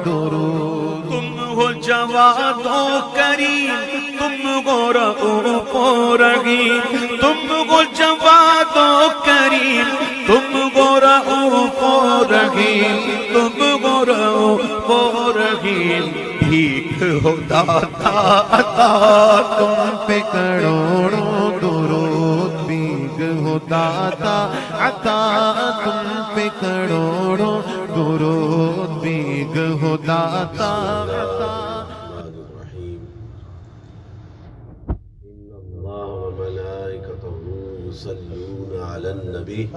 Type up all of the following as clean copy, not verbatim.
درود تم ہو جواد و کریم تم ہو رؤوف و رحیم تم ہو جواد و کریم تم ہو رؤوف و رحیم تم ہو رؤوف و رحیم بھیک ہو داتا عطا تم پہ کروڑوں درود بھیک ہو داتا عطا تم پہ کروڑوں درود بھیک ہو داتا عطا يصلون على النبي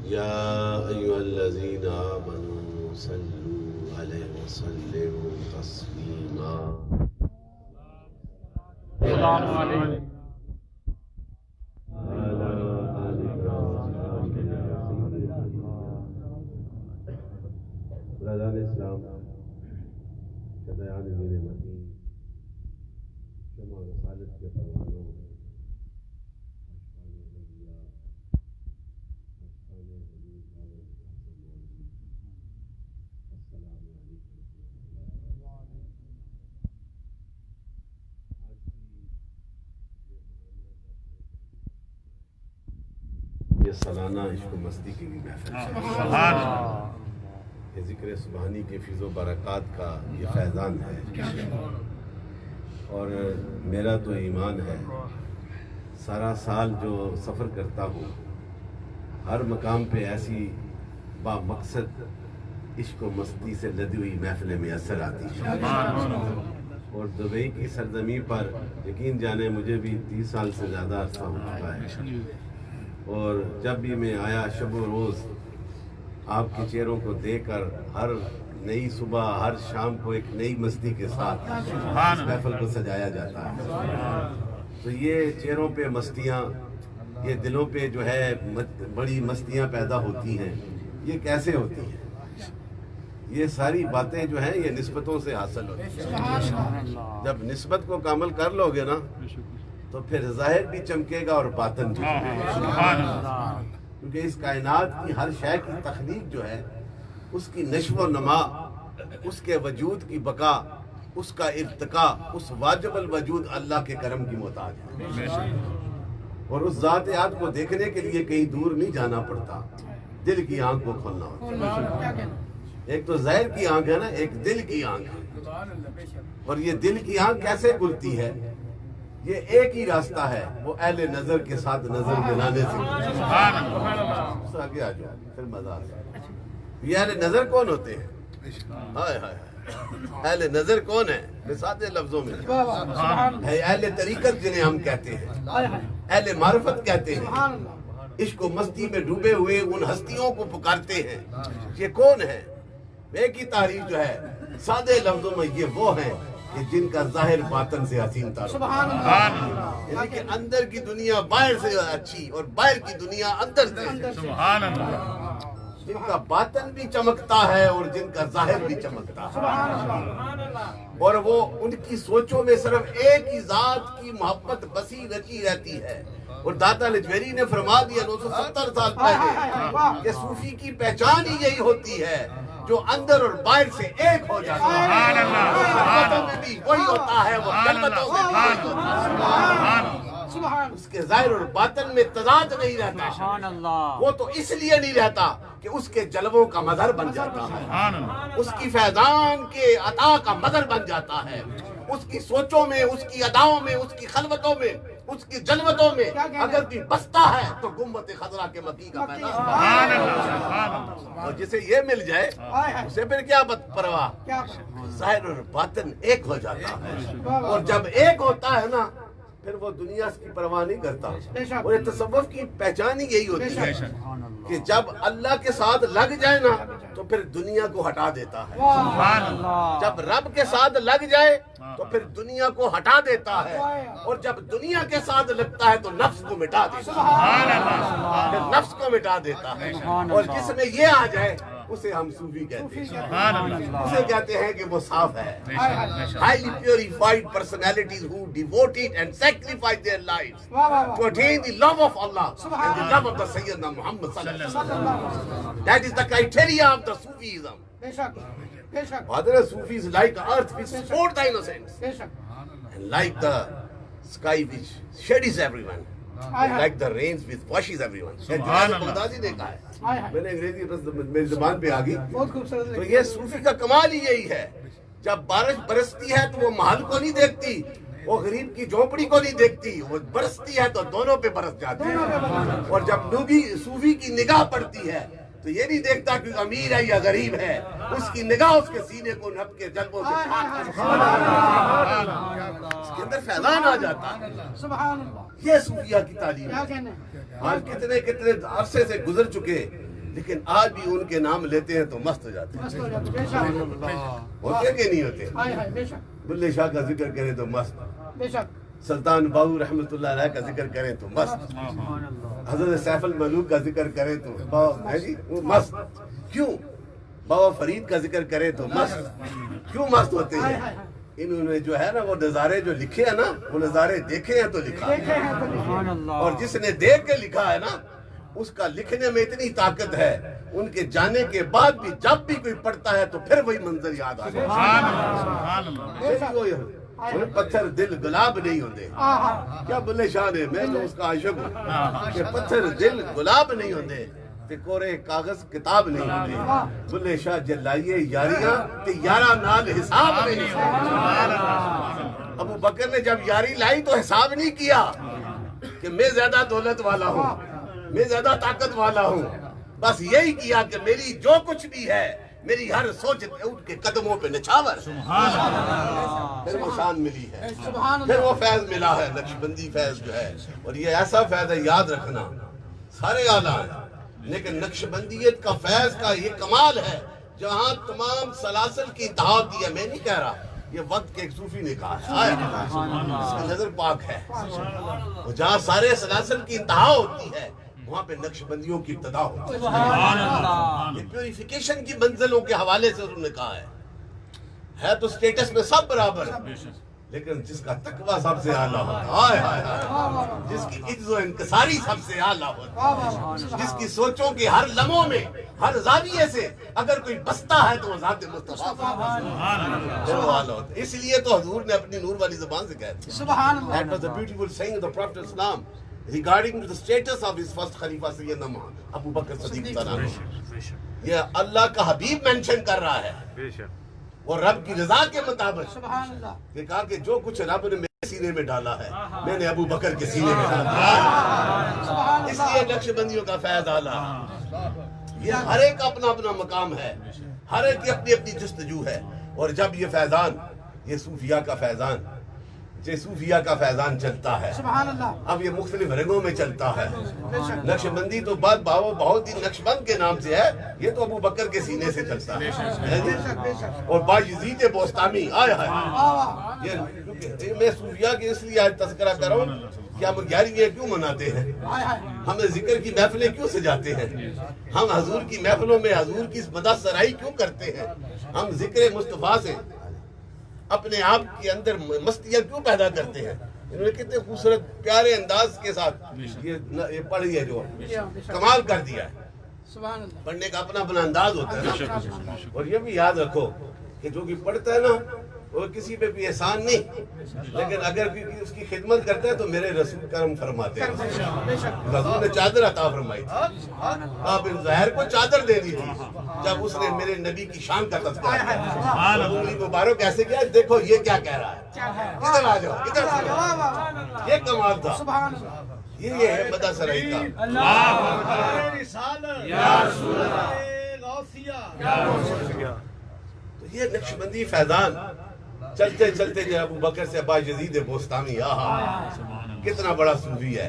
يا أيها الذين آمنوا صلوا عليه وسلموا تسليما برادران اسلام شدیان دین مدین شمع رسالت کے پروانوں یہ سالانہ عشق و مستی کی بھی محفل یہ ذکر سبحانی کے فیض و برکات کا یہ فیضان ہے اور میرا تو ایمان ہے سارا سال جو سفر کرتا ہوں ہر مقام پہ ایسی با مقصد عشق و مستی سے لدی ہوئی محفلیں میسر آتی ہیں اور دبئی کی سرزمین پر یقین جانے مجھے بھی 30 سال سے زیادہ عرصہ ہو چکا ہے اور جب بھی میں آیا شب و روز آپ کے چہروں کو دیکھ کر ہر نئی صبح ہر شام کو ایک نئی مستی کے ساتھ اس محفل کو سجایا جاتا ہے تو یہ چہروں پہ مستیاں یہ دلوں پہ جو ہے بڑی مستیاں پیدا ہوتی ہیں یہ کیسے ہوتی ہیں یہ ساری باتیں جو ہیں یہ نسبتوں سے حاصل ہوتی ہیں جب نسبت کو کامل کر لو گے نا تو پھر ظاہر بھی چمکے گا اور باطن بھی کیونکہ اس کائنات کی ہر شے کی تخلیق جو ہے اس کی نشو و نما اس کے وجود کی بقا اس کا ارتقا اس واجب الوجود اللہ کے کرم کی محتاج ہے اور اس ذاتیات کو دیکھنے کے لیے کہیں دور نہیں جانا پڑتا دل کی آنکھ کو کھولنا ہوتا ہے ایک تو ظاہر کی آنکھ ہے نا ایک دل کی آنکھ ہے اور یہ دل کی آنکھ کیسے کھلتی ہے یہ ایک ہی راستہ ہے وہ اہل نظر کے ساتھ نظر ملانے سے آگے آ جاؤ پھر مزہ آتا ہے یہ اہل نظر کون ہوتے ہیں ہائے ہائے اہل نظر کون ہے سادے لفظوں میں اہل طریقت جنہیں ہم کہتے ہیں اہل معرفت کہتے ہیں عشق و مستی میں ڈوبے ہوئے ان ہستیوں کو پکارتے ہیں یہ کون ہے ایک ہی تعریف جو ہے سادے لفظوں میں یہ وہ ہیں کہ جن کا ظاہر باطن سے حسین تعلق یعنی کہ اندر کی دنیا باہر سے اچھی اور باہر کی دنیا اندر سے جن کا باطن بھی چمکتا ہے اور جن کا ظاہر بھی چمکتا ہے اور وہ ان کی سوچوں میں صرف ایک ہی ذات کی محبت بسی رچی رہتی ہے اور داتا لجویری نے فرما دیا 970 سال پہلے کہ صوفی کی پہچان ہی یہی ہوتی ہے جو اندر اور باہر سے ایک ہو جاتا ہے خلوتوں میں بھی وہی ہوتا ہے وہ جلوتوں میں بھی وہی ہوتا ہے اس کے ظاہر اور باطن میں تضاد نہیں رہتا وہ تو اس لیے نہیں رہتا کہ اس کے جلووں کا مظہر بن جاتا ہے اس کی فیضان کے عطا کا مظہر بن جاتا ہے اس کی سوچوں میں اس کی اداؤں میں اس کی خلوتوں میں اس کی جلوتوں میں اگر بھی بستا ہے تو گنبد خضرا کے مکی کا پیدا اور جسے یہ مل جائے اسے پھر کیا پرواہ ظاہر اور باطن ایک ہو جاتا ہے اور جب ایک ہوتا ہے نا پھر وہ دنیا کی پرواہ نہیں کرتا اور یہ تصوف کی پہچان ہی یہی ہوتی ہے کہ جب اللہ کے ساتھ لگ جائے نا تو پھر دنیا کو ہٹا دیتا ہے جب رب کے ساتھ لگ جائے تو پھر دنیا کو ہٹا دیتا ہے اور جب دنیا کے ساتھ لگتا ہے تو نفس کو مٹا دیتا ہے پھر نفس کو مٹا دیتا ہے اور جس میں یہ آ جائے اسے ہم صوفی کہتے ہیں اسے کہتے ہیں کہ وہ صاف ہے highly purified personalities who devoted and sacrificed their lives to attain the love of Allah and the love of the Sayyidina Muhammad sallallahu alaihi wasallam. That is the criteria of the Sufism. Father, Sufis like earth which support the innocents, and like the sky which shades everyone, and like the rains which washes everyone. Baghdadi نے کہا ہے، میں نے انگریزی میری زبان پہ آ گئی. تو یہ صوفی کا کمال ہی یہی ہے، جب بارش برستی ہے تو وہ محل کو نہیں دیکھتی، وہ غریب کی جھونپڑی کو نہیں دیکھتی، وہ برستی ہے تو دونوں پہ برس جاتی ہے. اور جب نوبی صوفی کی نگاہ پڑتی ہے تو یہ نہیں دیکھتا کہ امیر ہے یا غریب ہے، اس کی نگاہ اس کے سینے کو نپ کے جلبوں سے اس کے اندر فیضان آ جاتا ہے. یہ صوفیہ کی تعلیم ہے. آج کتنے کتنے عرصے سے گزر چکے، لیکن آج بھی ان کے نام لیتے ہیں تو مست ہو جاتے ہیں. ہوتے کہ نہیں ہوتے؟ بلے شاہ کا ذکر کریں تو مست، سلطان باہو رحمۃ اللہ علیہ کا ذکر کریں تو مست، حضرت سیف الملوک کا ذکر کریں تو مست. کیوں؟ بابا فرید کا ذکر کریں تو مست. کیوں مست ہوتے ہیں؟ انہوں نے جو ہے نا وہ نظارے جو لکھے ہیں نا، وہ نظارے دیکھے ہیں تو لکھا ہے. اور جس نے دیکھ کے لکھا ہے نا، اس کا لکھنے میں اتنی طاقت ہے، ان کے جانے کے بعد بھی جب بھی کوئی پڑھتا ہے تو پھر وہی منظر یاد آ جاتا ہے. پتھر دل گلاب نہیں ہوتے. کیا بلے شاہ نے، میں تو اس کا عاشق ہوں، کہ پتھر دل گلاب نہیں ہوتے تے کورے کاغذ کتاب نہیں ہوتے. بلے شاہ جلائیے یاریاں تے یارہ نال حساب نہیں. ابو بکر نے جب یاری لائی تو حساب نہیں کیا کہ میں زیادہ دولت والا ہوں، میں زیادہ طاقت والا ہوں. بس یہی کیا کہ میری جو کچھ بھی ہے، میری ہر سوچ اٹھ کے قدموں پہ نچھاور. پھر وہ شان ملی ہے، پھر وہ فیض ملا ہے، نقشبندی فیض جو ہے. اور یہ ایسا فیض ہے، یاد رکھنا، سارے اعلیٰ ہیں لیکن نقشبندیت کا فیض کا یہ کمال ہے جہاں تمام سلاسل کی انتہا ہوتی ہے. میں نہیں کہہ رہا، یہ وقت کے ایک صوفی نے کہا ہے، اس کی نظر پاک ہے. جہاں سارے سلاسل کی انتہا ہوتی ہے وہاں پہ نقشبندیوں کی ابتدا ہوتی ہے. یہ پیوریفیکیشن کی منزلوں کے حوالے سے انہوں نے کہا ہے تو سٹیٹس میں سب برابر ہے، لیکن جس کا تقوی سب سے اعلیٰ ہوتا ہے، جس کی عجز و انکساری سب سے اعلیٰ ہوتا ہے، جس کی سوچوں کے ہر لمحوں میں ہر زاویے سے اگر کوئی بستا ہے تو وہ ذات مصطفیٰ ہے. اس لیے تو حضور نے اپنی نور والی زبان سے کہا تھا. That was the beautiful saying of the Prophet Islam regarding the status of his first Khalifa Sayyidina Abu Bakr Siddiq Tanah. یہ اللہ کا حبیب مینشن کر رہا ہے، وہ رب کی رضا کے مطابق کہ کہا کہ جو کچھ رب نے میرے سینے میں ڈالا ہے میں نے ابو بکر کے سینے میں ڈالا. اس لیے نقشبندیوں کا فیض اعلیٰ. یہ ہر ایک اپنا اپنا مقام ہے، ہر ایک کی اپنی اپنی جستجو ہے. اور جب یہ فیضان، یہ صوفیہ کا فیضان، یہ صوفیہ کا فیضان چلتا ہے، اب یہ مختلف رنگوں میں چلتا ہے. نقشبندی تو بات بہت ہی نقشبند کے نام سے ہے، یہ تو ابو بکر کے سینے سے چلتا ہے. اور بایزید بوستامی آیا ہے. یہ میں صوفیہ کے اس لیے آج تذکرہ کر رہا ہوں کہ ہم 11ویں کیوں مناتے ہیں، ہم ذکر کی محفلیں کیوں سجاتے ہیں، ہم حضور کی محفلوں میں حضور کی مدح سرائی کیوں کرتے ہیں، ہم ذکر مصطفیٰ سے اپنے آپ کے اندر مستیاں کیوں پیدا کرتے ہیں. انہوں نے کتنے خوبصورت پیارے انداز کے ساتھ یہ پڑھی ہے، جو کمال کر دیا ہے. پڑھنے کا اپنا اپنا انداز ہوتا ہے. اور یہ بھی یاد رکھو کہ جو کہ پڑھتا ہے نا وہ کسی پہ بھی احسان نہیں، لیکن اگر اس کی خدمت کرتا ہے تو میرے رسول کرم فرماتے ہیں. رسول نے چادر عطا فرمائی تھی، آپ بن زہر کو چادر دے دی تھی جب اس نے میرے نبی کی شان کا تذکرہ کیا. انگلی مبارک ایسے کیا، دیکھو یہ کیا کہہ رہا ہے، ادھر آ جاؤ، ادھر سے. یہ کمال تھا. یہ ہے مدح سرائی کا. تو یہ نقشبندی فیضان چلتے چلتے جو ابو بکر سے بایزید بوستامی، کتنا بڑا صوفی ہے.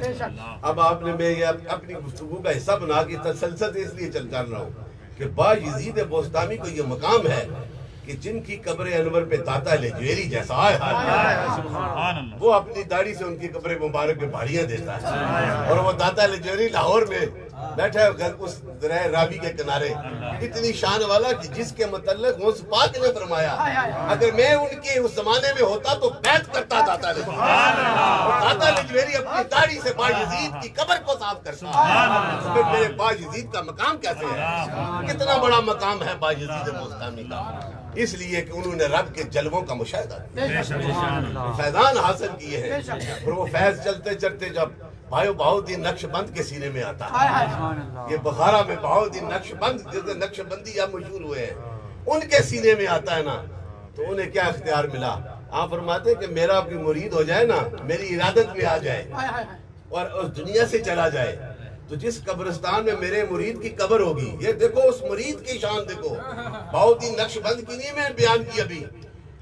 اب آپ نے میں یہ اپنی گفتگو کا حصہ بنا کے تسلسل اس لیے چل رہا ہوں کہ بایزید بوستامی کو یہ مقام ہے کہ جن کی قبر انور پہ داتا لجویری جیسا آیا، وہ اپنی داڑھی سے ان کی قبر مبارک پہ بھاڑیاں دیتا ہے. اور وہ داتا لجویری لاہور میں بیٹھا ہے اس دریا راوی کے کنارے، اتنی شان والا کہ جس کے متعلق غوث پاک نے فرمایا اگر میں ان کے اس زمانے میں ہوتا تو بیعت کرتا داتا لجویری. داتا لجویری اپنی داڑھی سے بایزید کی قبر کو صاف کرتا. پھر میرے بایزید کا مقام کیسے ہے، کتنا بڑا مقام ہے بایزید بوستامی کا. اس لیے کہ انہوں نے رب کے جلووں کا مشاہدہ کیا، فیضان حاصل کیے ہیں۔ اور وہ فیض چلتے چلتے جب بھائیو بہاؤالدین نقش بند کے سینے میں آتا ہے، یہ بخارا میں بہاؤالدین نقش بند جیسے نقش بندی اب مشہور ہوئے ہیں، ان کے سینے میں آتا ہے نا، تو انہیں کیا اختیار ملا؟ آپ فرماتے ہیں کہ میرا کوئی مرید ہو جائے نا، میری ارادت میں آ جائے اور اس دنیا سے چلا جائے، تو جس قبرستان میں میرے مرید کی قبر ہوگی، یہ دیکھو اس مرید کی شان دیکھو، بہاؤالدین نقش بند کی نہیں میں بیان کی ابھی،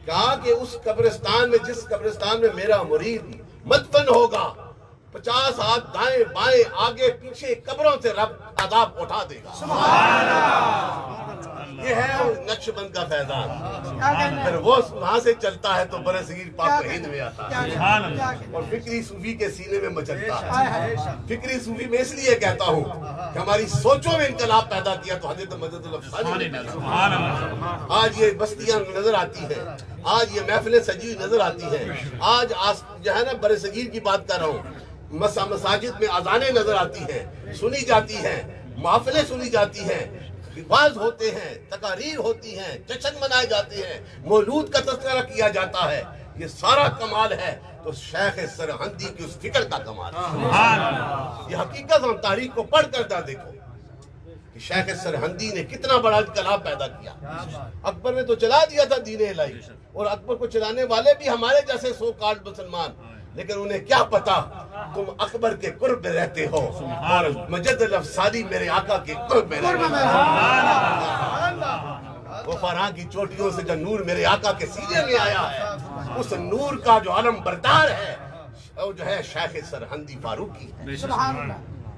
کہا کہ اس قبرستان میں، جس قبرستان میں میرا مرید مدفن ہوگا، 50 ہاتھ دائیں بائیں آگے پیچھے قبروں سے رب عذاب اٹھا دے گا۔ یہ ہے نقش بند کا فیضان۔ پھر وہ وہاں سے چلتا ہے تو برصغیر پاک و ہند میں آتا ہے اور فکری صوفی کے سینے میں مچلتا ہے۔ فکری صوفی میں اس لیے کہتا ہوں کہ ہماری سوچوں میں انقلاب پیدا کیا تو حضرت مدد الافسانی نے، آج یہ بستیاں نظر آتی ہیں، آج یہ محفلیں سجی نظر آتی ہیں، آج جو ہے نا برصغیر کی بات کر رہا ہوں، مساجد میں اذانیں نظر آتی ہیں، سنی جاتی ہیں، محفلیں سنی جاتی ہیں، واز ہوتے ہیں، تقاریر ہوتی ہیں، جشن منائے جاتے ہیں، مولود کا تذکرہ کیا جاتا ہے، یہ سارا کمال ہے تو شیخ سرہندی کی اس فکر کا کمال ہے۔ یہ حقیقت ہم تاریخ کو پڑھ کر دیکھو کہ شیخ سرہندی نے کتنا بڑا انقلاب پیدا کیا۔ اکبر نے تو چلا دیا تھا دین الہی، اور اکبر کو چلانے والے بھی ہمارے جیسے سو کالڈ مسلمان، لیکن انہیں کیا پتا تم اکبر کے قرب میں رہتے ہو اور مجد الافسانی میرے آقا کے قرب میں رہتے ہو۔ وہ فراں کی چوٹیوں سے جو نور میرے آقا کے سینے میں آیا ہے، اس نور کا جو علم بردار ہے وہ جو ہے شیخ سرہندی فاروقی ہے۔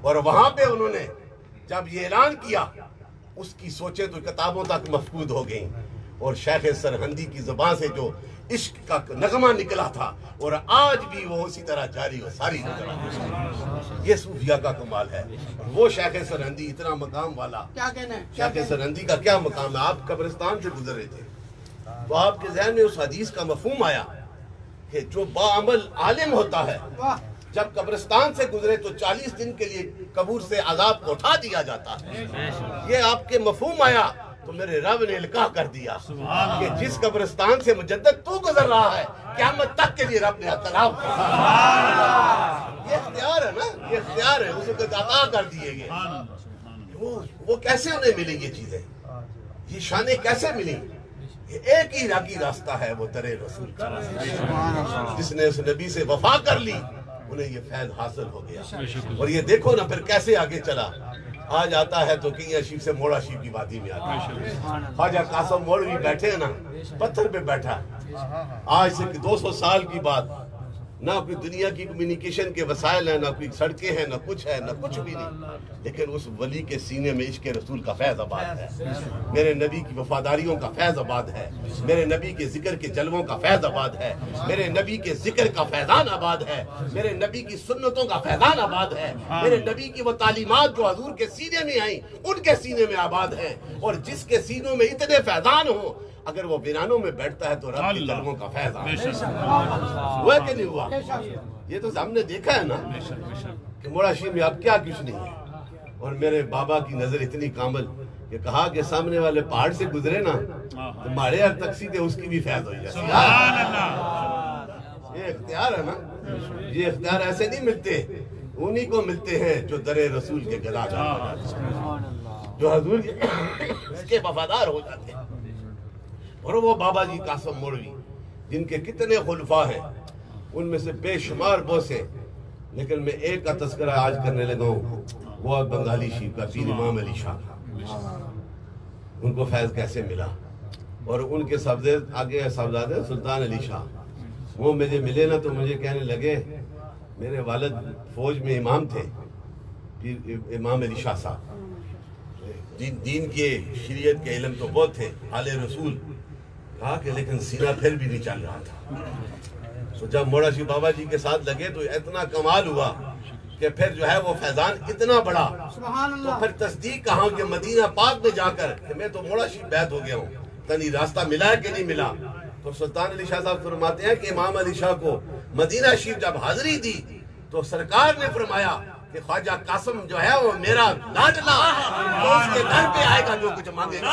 اور وہاں پہ انہوں نے جب یہ اعلان کیا، اس کی سوچیں تو کتابوں تک مفقود ہو گئیں، اور شیخ سرہندی کی زبان سے جو عشق کا نغمہ نکلا تھا اور آج بھی وہ اسی طرح جاری و ساری نظر آتی ہے۔ یہ صوفیہ کا کمال ہے۔ وہ شیخ سرہندی اتنا مقام والا، شیخ سرہندی کا کیا مقام ہے؟ آپ قبرستان سے گزر رہے تھے تو آپ کے ذہن میں اس حدیث کا مفہوم آیا کہ جو باعمل عالم ہوتا ہے جب قبرستان سے گزرے تو 40 دن کے لیے قبر سے عذاب کو اٹھا دیا جاتا ہے۔ یہ آپ کے مفہوم آیا تو میرے رب نے القاء کر دیا کہ جس قبرستان سے مجدد تو گزر رہا ہے، قیامت تک کے لیے رب نے اعتراف کر دیا۔ یہ اختیار ہے نا، یہ اختیار ہے، اسے عطا کر دیے گئے۔ وہ کیسے انہیں ملی یہ چیزیں، یہ شانیں کیسے ملی؟ ایک ہی راکی راستہ ہے، وہ در رسول کا، جس نے اس نبی سے وفا کر لی انہیں یہ فیض حاصل ہو گیا۔ اور یہ دیکھو نا پھر کیسے آگے چلا۔ آج آتا ہے تو کنیا شیف سے موڑا شیف کی وادی میں آتا ہے۔ خواجہ قاسم مولوی بیٹھے نا، پتھر پہ بیٹھا، آج سے 200 سال کی بات، نہ کوئی دنیا کی کمیونیکیشن کے وسائل ہیں، نہ کوئی سڑکیں ہیں، نہ کچھ ہے، نہ کچھ بھی نہیں، لیکن اس ولی کے سینے میں عشق رسول کا فیض آباد ہے، میرے نبی کی وفاداریوں کا فیض آباد ہے، میرے نبی کے ذکر کے جلووں کا فیض آباد ہے، میرے نبی کے ذکر کا فیضان آباد ہے، میرے نبی کی سنتوں کا فیضان آباد ہے، میرے نبی کی وہ تعلیمات جو حضور کے سینے میں آئیں ان کے سینے میں آباد ہیں۔ اور جس کے سینوں میں اتنے فیضان ہوں، اگر وہ ویرانوں میں بیٹھتا ہے تو رب کے جلووں کا فیض آتا ہے۔ ہوا کہ نہیں ہوا؟ یہ تو ہم نے دیکھا ہے نا کہ موڑا شیف میں اب کیا کچھ نہیں ہے۔ اور میرے بابا کی نظر اتنی کامل کہ کہا کہ سامنے والے پہاڑ سے گزرے نا تو ماڑے ہر تک سیدھے اس کی بھی فیض ہو جائے۔ یہ اختیار ہے نا، یہ اختیار ایسے نہیں ملتے، انہی کو ملتے ہیں جو در رسول کے گلا جاتے ہیں، جو حضور کے وفادار ہو جاتے ہیں۔ اور وہ بابا جی قاسم مولوی جن کے کتنے خلفاء ہیں، ان میں سے بے شمار بہت ہیں، لیکن میں ایک کا تذکرہ آج کرنے لگا ہوں، وہ بنگالی شیف کا، پیر امام علی شاہ کا۔ ان کو فیض کیسے ملا، اور ان کے آگے صاحبزادے سلطان علی شاہ، وہ مجھے ملے نا تو مجھے کہنے لگے، میرے والد فوج میں امام تھے، پیر امام علی شاہ صاحب، دین کے شریعت کے علم تو بہت تھے، آل رسول، کہا کہ لیکن سینہ پھر بھی نہیں چل رہا تھا۔ تو جب موڑا شیف بابا جی کے ساتھ لگے تو اتنا کمال ہوا کہ پھر جو ہے وہ فیضان اتنا بڑا، تو پھر تصدیق کہاں کہ مدینہ پاک میں جا کر کہ میں تو موڑا شیف بیعت ہو گیا ہوں، تنی راستہ ملا ہے کہ نہیں ملا؟ تو سلطان علی شاہ صاحب فرماتے ہیں کہ امام علی شاہ کو مدینہ شریف جب حاضری دی تو سرکار نے فرمایا کہ خواجہ قاسم جو ہے وہ میرا لاڈلا تو اس کے گھر پہ آئے گا جو کچھ مانگے گا.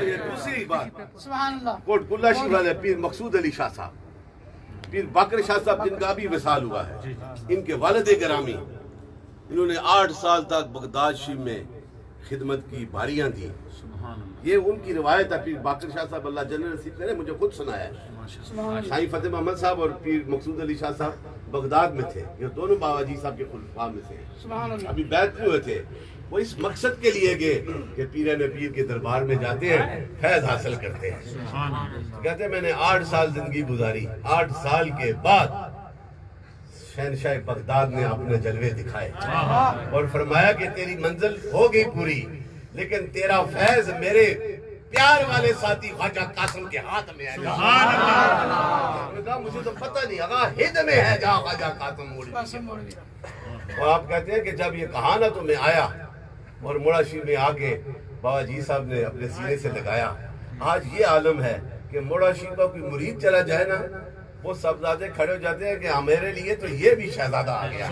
یہ دوسری بات کوٹ کلا شیخ والے پیر مقصود علی شاہ صاحب، پیر باقر شاہ صاحب جن کا ابھی وصال ہوا ہے، ان کے والد گرامی، انہوں نے 8 سال تک بغداد شریف میں خدمت کی، باریاں دی. یہ ان کی روایت ہے. پیر باقر شاہ صاحب اللہ جنت نصیب کرے، مجھے خود سنایا ہے. شاہی فتح محمد صاحب اور پیر مقصود علی شاہ صاحب بغداد میں تھے، یہ دونوں بابا جی صاحب کے خلفاء میں تھے، ابھی بیعت نہیں ہوئے تھے. وہ اس مقصد کے لیے گئے کہ پیران پیر کے دربار میں جاتے ہیں، فیض حاصل کرتے ہیں. کہتے ہیں میں نے 8 سال زندگی گزاری، 8 سال کے بعد شہنشاہ بغداد نے اپنے جلوے دکھائے اور فرمایا کہ تیری منزل ہو گئی پوری، لیکن تیرا فیض میرے پیار والے ساتھی خواجہ قاسم کے ہاتھ میں ہے. انہوں نے کہا مجھے تو پتہ نہیں، اگا ہند میں ہے جہاں خواجہ قاسم موڑی. اور آپ کہتے ہیں کہ جب یہ کہا نا تو میں آیا اور موڑا شریف میں آ کے بابا جی صاحب نے اپنے سینے سے لگایا. آج یہ عالم ہے کہ موڑا شریف کا کوئی مرید چلا جائے نا، وہ صاحبزادے کھڑے ہو جاتے ہیں کہ میرے لیے تو یہ بھی شہزادہ آ گیا.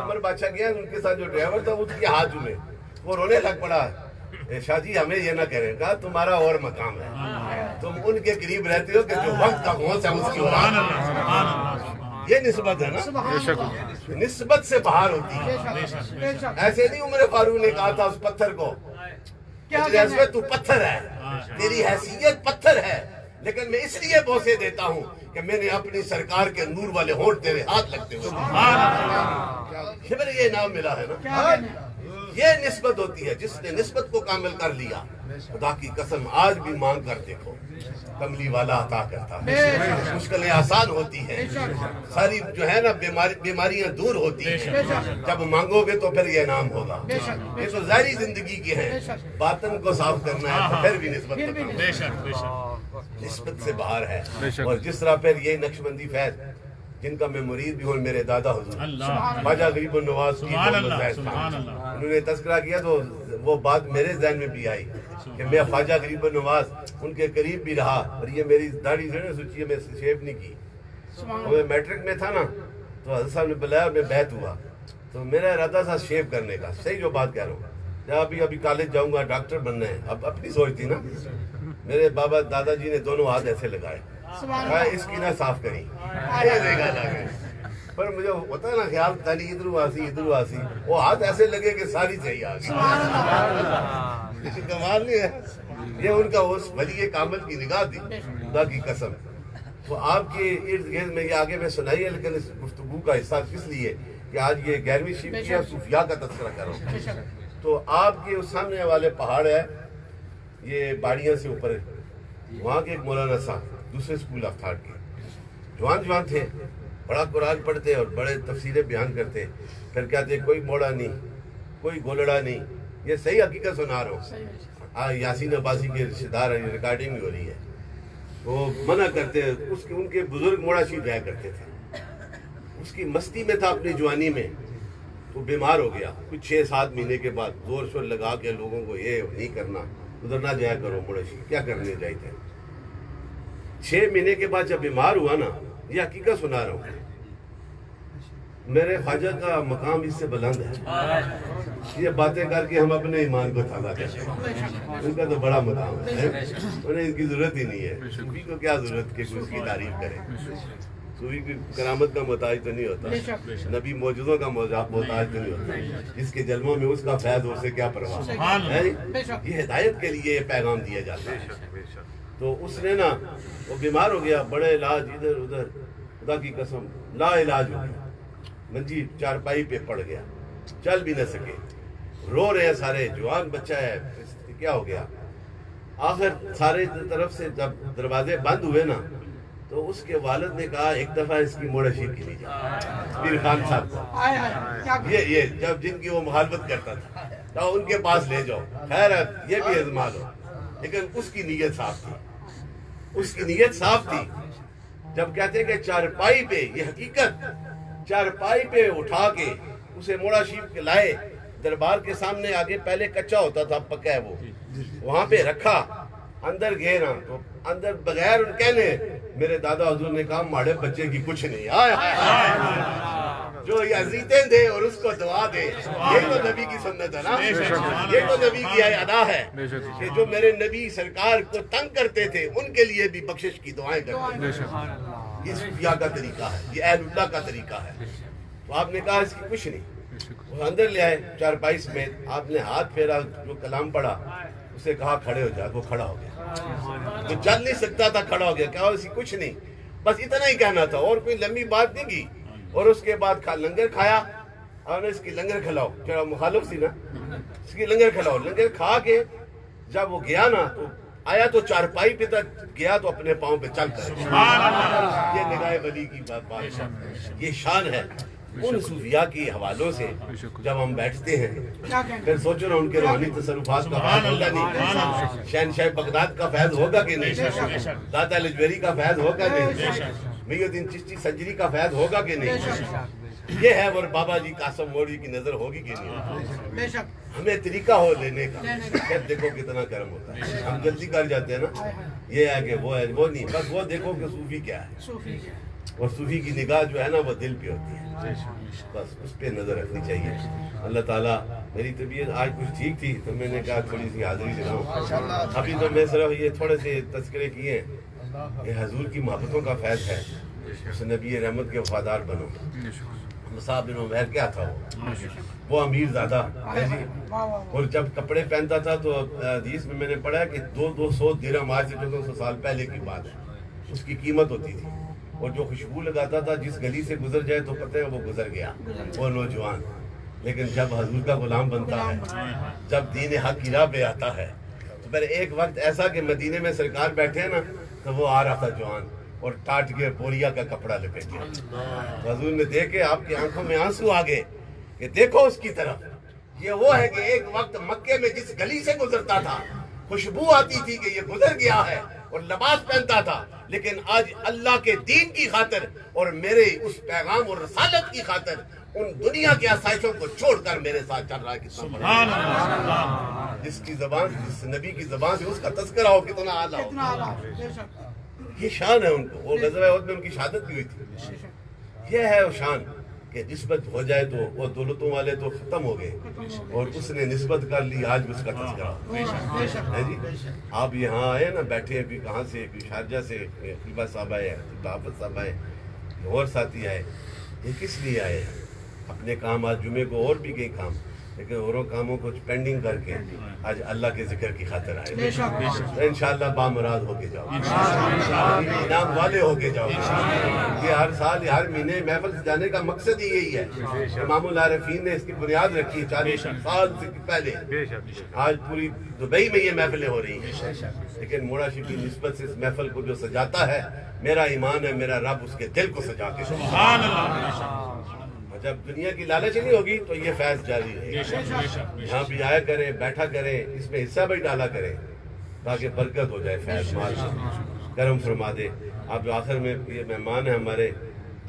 عمر بادشاہ گیا، ان کے ساتھ جو ڈرائیور تھا اس کے ہاتھ میں وہ رونے لگ پڑا. شاہ جی ہمیں یہ نہ کریں، کہا تمہارا اور مقام ہے، تم ان کے قریب رہتے ہو کہ جو وقت کا غوث ہے اس کی اولاد. یہ نسبت ہے نا، نسبت سے باہر ہوتی ہے. ایسے نہیں عمر فاروق نے کہا تھا اس پتھر کو کہ تو پتھر ہے، تیری حیثیت پتھر ہے، لیکن میں اس لیے بوسے دیتا ہوں کہ میں نے اپنی سرکار کے نور والے ہونٹ تیرے ہاتھ لگتے ہوئے. شبر یہ نام ملا ہے نا. یہ نسبت ہوتی ہے. جس نے نسبت کو کامل کر لیا، خدا کی قسم آج بھی مانگ کر دیکھو، کملی والا عطا کرتا ہے. مشکلیں آسان ہوتی ہیں، ساری جو ہے نا بیماریاں دور ہوتی ہیں. جب مانگو گے تو پھر یہ نام ہوگا. یہ تو ظاہری زندگی کی ہے، باطن کو صاف کرنا ہے تو پھر بھی نسبت کا نسبت سے باہر ہے. اور جس طرح پھر یہ نقشبندی فیض جن کا میں مرید بھی ہوں، میرے دادا حضور خواجہ غریب النواز کی محمد فیض خان، انہوں نے تذکرہ کیا تو وہ بات میرے ذہن میں بھی آئی کہ میں خواجہ غریب النواز ان کے قریب بھی رہا. اور یہ میری داڑھی سے سوچی ہے، میں شیو نہیں کی. میں میٹرک میں تھا نا تو حضرت صاحب نے بلایا اور میں بیعت ہوا تو میرا ارادہ تھا شیو کرنے کا. صحیح جو بات کہہ رہا ہوں، جب ابھی کالج جاؤں گا، ڈاکٹر بننا ہے. اب اپنی سوچ تھی نا. میرے بابا دادا جی نے دونوں ہاتھ ایسے لگائے، کہا اس کی نہ صاف کری، پر مجھے ہوتا ہے نا خیال تالی ادھر آسی وہ ہاتھ ایسے لگے کہ ساری صحیح آ گئی. کمال نہیں ہے. یہ ان کا اس ولی کامل کی نگاہ تھی، خدا کی قسم. تو آپ کے ارد گرد میں یہ آگے میں سنائی ہے، لیکن اس گفتگو کا حصہ کس لیے کہ آج یہ 11ویں شریف کی صوفیاء کا تذکرہ کر رہا ہوں. تو آپ کے سامنے والے پہاڑ ہے، یہ باڑیاں سے اوپر ہے. وہاں کے ایک مولانا صاحب دوسرے اسکول آف تھاٹ کے جوان تھے، بڑا قرآن پڑھتے اور بڑے تفسیریں بیان کرتے. پھر کہتے کوئی موڑا نہیں، کوئی گولڑا نہیں. یہ صحیح حقیقت سنا رہا ہوں. یاسین عباسی کے رشتہ دار ہیں، ریکارڈنگ بھی ہو رہی ہے. وہ منع کرتے، ان کے بزرگ موڑا شریف رہا کرتے تھے. اس کی مستی میں تھا اپنی جوانی میں، وہ بیمار ہو گیا. کچھ 6-7 مہینے کے بعد زور شور لگا کے لوگوں کو یہ نہیں کرنا، ادھر نہ جایا کرو موڑا شریف. کیا کرنے جائے تھے. 6 مہینے کے بعد جب بیمار ہوا نا، یہ حقیقت سنا رہا ہوں، میرے خواجہ کا مقام اس سے بلند ہے. یہ باتیں کر کے ہم اپنے ایمان کو تازہ کرتے ہیں. ان کا تو بڑا مقام ہے، انہیں اس کی ضرورت ہی نہیں ہے. صوفی کو کیا ضرورت کہ اس کی تعریف کرے. صوفی کی کرامت کا محتاج تو نہیں ہوتا، نبی معجزوں کا محتاج تو نہیں ہوتا. جس کے جلووں میں اس کا فیض، اس سے کیا پرواہ ہے. یہ ہدایت کے لیے یہ پیغام دیا جاتا ہے. تو اس نے نا وہ بیمار ہو گیا، بڑے علاج ادھر ادھر، خدا کی قسم لا علاج ہو گیا. منجی چارپائی پہ پڑ گیا، چل بھی نہ سکے. رو رہے ہیں سارے، جوان بچہ ہے، کیا ہو گیا. آخر سارے طرف سے جب دروازے بند ہوئے نا تو اس کے والد نے کہا ایک دفعہ اس کی موڑا شریف کی نہیں جائے. پیر خان صاحب کو یہ جب جن کی وہ مخالفت کرتا تھا تو ان کے پاس لے جاؤ. خیر ہے یہ بھی ازما لو، لیکن اس کی نیت صاف تھی. اس کی نیت صاف تھی. جب کہتے کہ چارپائی پہ، یہ حقیقت، چارپائی پہ اٹھا کے اسے موڑا شریف کے لائے، دربار کے سامنے آگے پہلے کچا ہوتا تھا، پکا ہے وہ، وہاں پہ رکھا، اندر گئے نا تو اندر بغیر ان کہنے میرے دادا حضور نے کہا ماڑے بچے کی کچھ نہیں، جو عزیتیں دے اور اس کو دعا دے، یہ تو نبی کی سنت ہے نا، یہ تو نبی کی ادا ہے کہ جو میرے نبی سرکار کو تنگ کرتے تھے ان کے لیے بھی بخشش کی دعائیں کرتے ہیں۔ یہ صوفیاء کا طریقہ ہے، یہ اہل اللہ کا طریقہ ہے۔ تو آپ نے کہا اس کی کچھ نہیں، وہ اندر لے آئے چارپائی سمیت، آپ نے ہاتھ پھیرا، جو کلام پڑھا، اسے کہا کھڑے ہو جا، وہ کھڑا ہو گیا، وہ چل نہیں سکتا تھا، کھڑا ہو گیا، کہا اس کی کچھ نہیں، بس اتنا ہی کہنا تھا اور کوئی لمبی بات نہیں کی۔ اور اس کے بعد لنگر کھایا، اور نے اس کی لنگر کھلاؤ، چڑھا مخالف سی نا، اس کی لنگر کھلاؤ، لنگر کھا کے جب وہ گیا نا تو آیا تو چارپائی پہ تک گیا تو اپنے پاؤں پہ چل کر، یہ نگاہ ولی کی بات، یہ شان ہے۔ ان صوفیاء کی حوالوں سے جب ہم بیٹھتے ہیں پھر سوچو نا ان کے روحانی تصرفات کا فیض ہوگا نہیں، شہنشاہ بغداد کا فیض ہوگا کہ نہیں، داتا لجوری کا فیض ہوگا نہیں، محی الدین چشتی سنجری کا فیض ہوگا کہ نہیں، یہ ہے، اور بابا جی قاسم موری کی نظر ہوگی کہ نہیں۔ ہمیں طریقہ ہو لینے کا، پھر دیکھو کتنا کرم ہوتا ہے، ہم جلدی کر جاتے ہیں نا، یہ ہے کہ وہ ہے، وہ نہیں، بس وہ دیکھو کہ صوفی کیا ہے، اور صوفی کی نگاہ جو ہے نا وہ دل پہ ہوتی ہے، بس اس پہ نظر رکھنی چاہیے۔ اللہ تعالیٰ، میری طبیعت آج کچھ ٹھیک تھی تو میں نے کہا تھوڑی سی حاضری دلاؤں، ابھی تو میں صرف یہ تھوڑے سے تذکرے کیے ہیں، یہ حضور کی محبتوں کا فیض ہے، اس نبی رحمت کے وفادار بنو۔ مصعب بن عمیر کیا تھا وہ امیر زادہ ہے جی، اور جب کپڑے پہنتا تھا تو حدیث میں نے پڑھا کہ 200 درہم، آج سے 1400 سال پہلے کی بات ہے، اس کی قیمت ہوتی تھی، اور جو خوشبو لگاتا تھا جس گلی سے گزر جائے تو پتہ ہے وہ گزر گیا وہ نوجوان۔ لیکن جب حضور کا غلام بنتا ہے، جب دین حق کی راہ پہ آتا ہے، تو پھر ایک وقت ایسا کہ مدینے میں سرکار بیٹھے ہیں نا تو وہ آ رہا تھا جوان، اور ٹاٹ کے بوریا کا کپڑا لپیٹ گیا، تو حضور نے دیکھے آپ کی آنکھوں میں آنسو آ گئے کہ دیکھو اس کی طرف، یہ وہ ہے کہ ایک وقت مکے میں جس گلی سے گزرتا تھا خوشبو آتی تھی کہ یہ گزر گیا ہے، اور لباس پہنتا تھا، لیکن آج اللہ کے دین کی خاطر اور میرے اس پیغام اور رسالت کی خاطر ان دنیا کے آسائشوں کو چھوڑ کر میرے ساتھ چل رہا ہے۔ کتنا بڑا، جس کی زبان، جس نبی کی زبان سے اس کا تذکرہ ہو، کتنا اعلیٰ ہو، یہ شان ہے ان کو۔ اور غزوہ احد میں ان کی شہادت بھی ہوئی تھی، یہ ہے وہ شان کہ نسبت ہو جائے تو وہ دولتوں والے تو ختم ہو گئے، اور اس نے نسبت کر لی، آج اس کا تذکرہ ہے جی۔ آپ یہاں آئے نا، بیٹھے ابھی کہاں سے، شارجہ سے خلیفہ صاحب آئے، حافظ صاحب آئے، اور ساتھی آئے، یہ کس لیے آئے؟ اپنے کام، آج جمعے کو اور بھی کئی کام، لیکن اوروں کاموں کو پینڈنگ کر کے آج اللہ کے ذکر کی خاطر آئے، انشاءاللہ بامراد ہو کے جاؤ، انعام والے ہو کے جاؤ۔ یہ ہر سال، ہر مہینے محفل سے جانے کا مقصد ہی یہی ہے۔ امام العارفین نے اس کی بنیاد رکھی 40 سال سے پہلے، آج پوری دبئی میں یہ محفلیں ہو رہی ہیں، لیکن موڑاشی کی نسبت سے اس محفل کو جو سجاتا ہے، میرا ایمان ہے میرا رب اس کے دل کو سجا کے، سبحان اللہ۔ جب دنیا کی لالچ نہیں ہوگی تو یہ فیض جاری رہے گا۔ یہاں بھی آیا کریں، بیٹھا کریں، اس میں حصہ بھی ڈالا کریں تاکہ برکت ہو جائے، فیض مال کرم فرما دے۔ آپ آخر میں یہ مہمان ہیں ہمارے،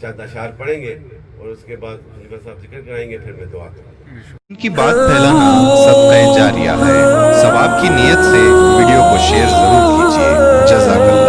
چند اشعار پڑھیں گے اور اس کے بعد خلیفہ صاحب ذکر کرائیں گے، پھر میں دعا کروں گا۔ ان کی بات پھیلانا صدقہ جاریہ ہے، ثواب کی نیت سے ویڈیو کو شیئر ضرور کیجیے۔ جزاک اللہ۔